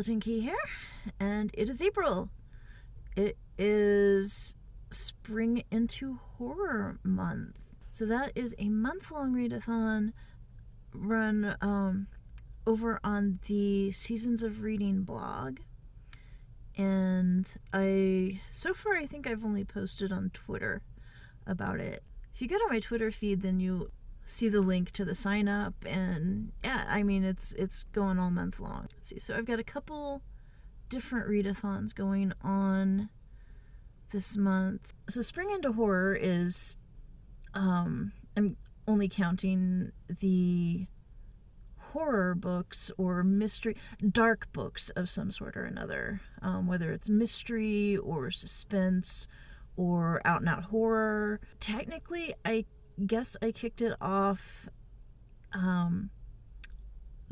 Skeleton Key here, and it is April. It is Spring into Horror Month. So that is a month-long readathon run over on the Seasons of Reading blog. And so far I think I've only posted on Twitter about it. If you go to my Twitter feed, then you see the link to the sign up, and yeah, I mean it's going all month long. Let's see, so I've got a couple different readathons going on this month. So Spring into Horror is I'm only counting the horror books or mystery, dark books of some sort or another, whether it's mystery or suspense or out and out horror. Technically, I guess I kicked it off the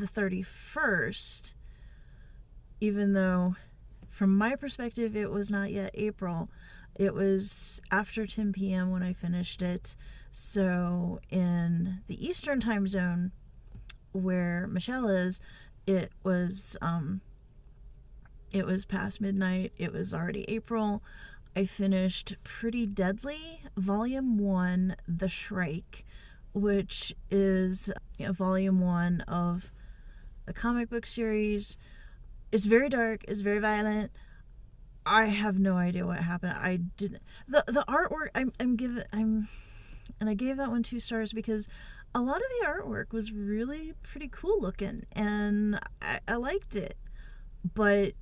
31st, even though from my perspective it was not yet April. It was after 10 p.m. when I finished it. So in the Eastern time zone where Michelle is, it was past midnight. It was already April. I finished Pretty Deadly, Volume 1, The Shrike, which is Volume 1 of a comic book series. It's very dark, it's very violent. I have no idea what happened. I didn't... The artwork, and I gave that one 2 stars because a lot of the artwork was really pretty cool looking, and I liked it. But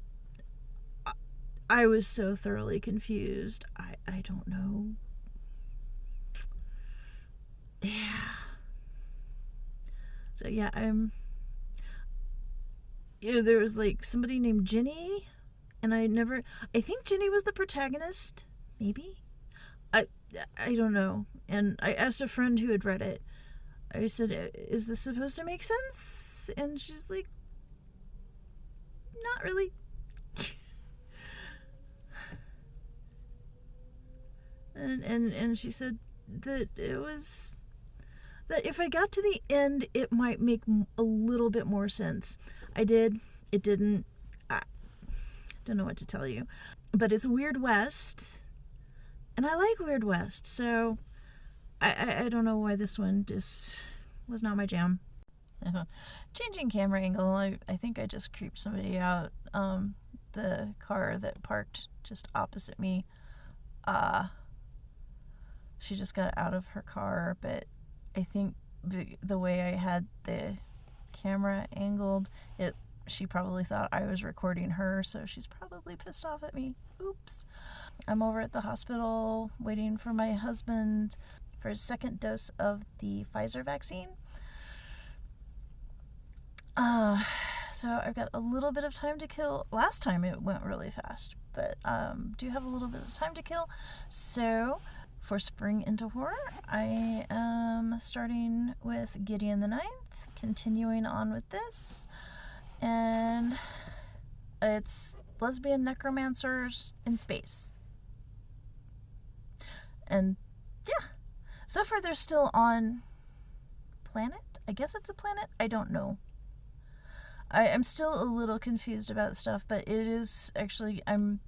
I was so thoroughly confused. I don't know. Yeah. So yeah, there was like somebody named Ginny, and I think Ginny was the protagonist, maybe? I don't know. And I asked a friend who had read it. I said, is this supposed to make sense? And she's like, not really. And she said that it was, that if I got to the end, it might make a little bit more sense. I did. It didn't. I don't know what to tell you. But it's Weird West, and I like Weird West, so I don't know why this one just was not my jam. Changing camera angle, I think I just creeped somebody out. The car that parked just opposite me, she just got out of her car, but I think the way I had the camera angled, she probably thought I was recording her, so she's probably pissed off at me. Oops. I'm over at the hospital waiting for my husband for his second dose of the Pfizer vaccine. So I've got a little bit of time to kill. Last time it went really fast, but do have a little bit of time to kill. So for Spring into Horror, I am starting with Gideon the Ninth, continuing on with this, and it's lesbian necromancers in space. And yeah, so far they're still on planet. I guess it's a planet. I don't know. I'm still a little confused about stuff, but it is actually, I'm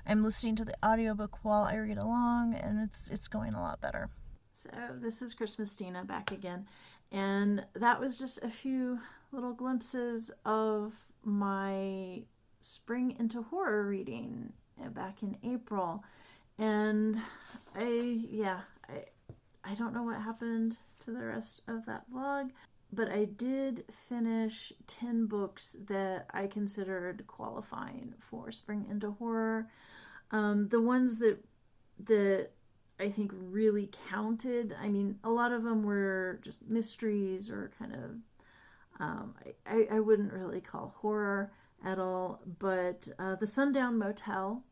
listening to the audiobook while I read along, and it's going a lot better. So this is Christmas Dina back again, and that was just a few little glimpses of my Spring into Horror reading back in April. And I don't know what happened to the rest of that vlog, but I did finish 10 books that I considered qualifying for Spring into Horror. The ones that I think really counted, I mean, a lot of them were just mysteries or kind of, I wouldn't really call horror at all, but The Sundown Motel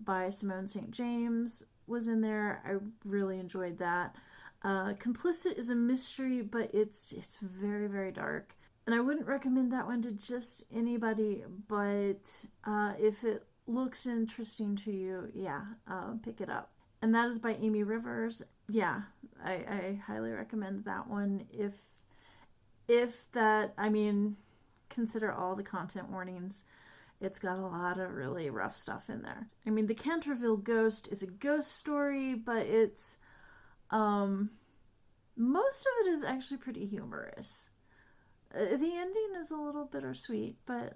by Simone St. James was in there. I really enjoyed that. Complicit is a mystery, but it's very, very dark. And I wouldn't recommend that one to just anybody, but if it looks interesting to you, pick it up. And that is by Amy Rivers. Yeah, I highly recommend that one. If that, I mean, consider all the content warnings. it's got a lot of really rough stuff in there. I mean, the Canterville Ghost is a ghost story, but it's most of it is actually pretty humorous. The ending is a little bittersweet, but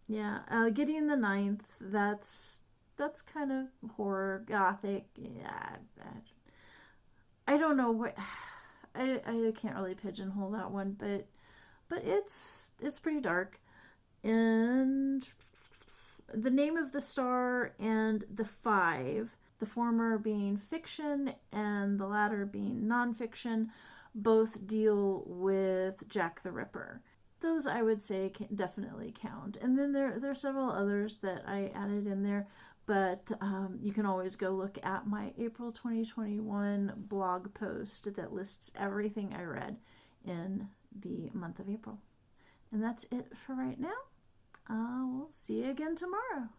yeah, Gideon the Ninth. That's kind of horror gothic. Yeah, I don't know what. I can't really pigeonhole that one, but it's pretty dark. And The Name of the Star and The Five, the former being fiction and the latter being nonfiction, both deal with Jack the Ripper. Those I would say can definitely count. And then there are several others that I added in there, but you can always go look at my April 2021 blog post that lists everything I read in the month of April. And that's it for right now. We'll see you again tomorrow.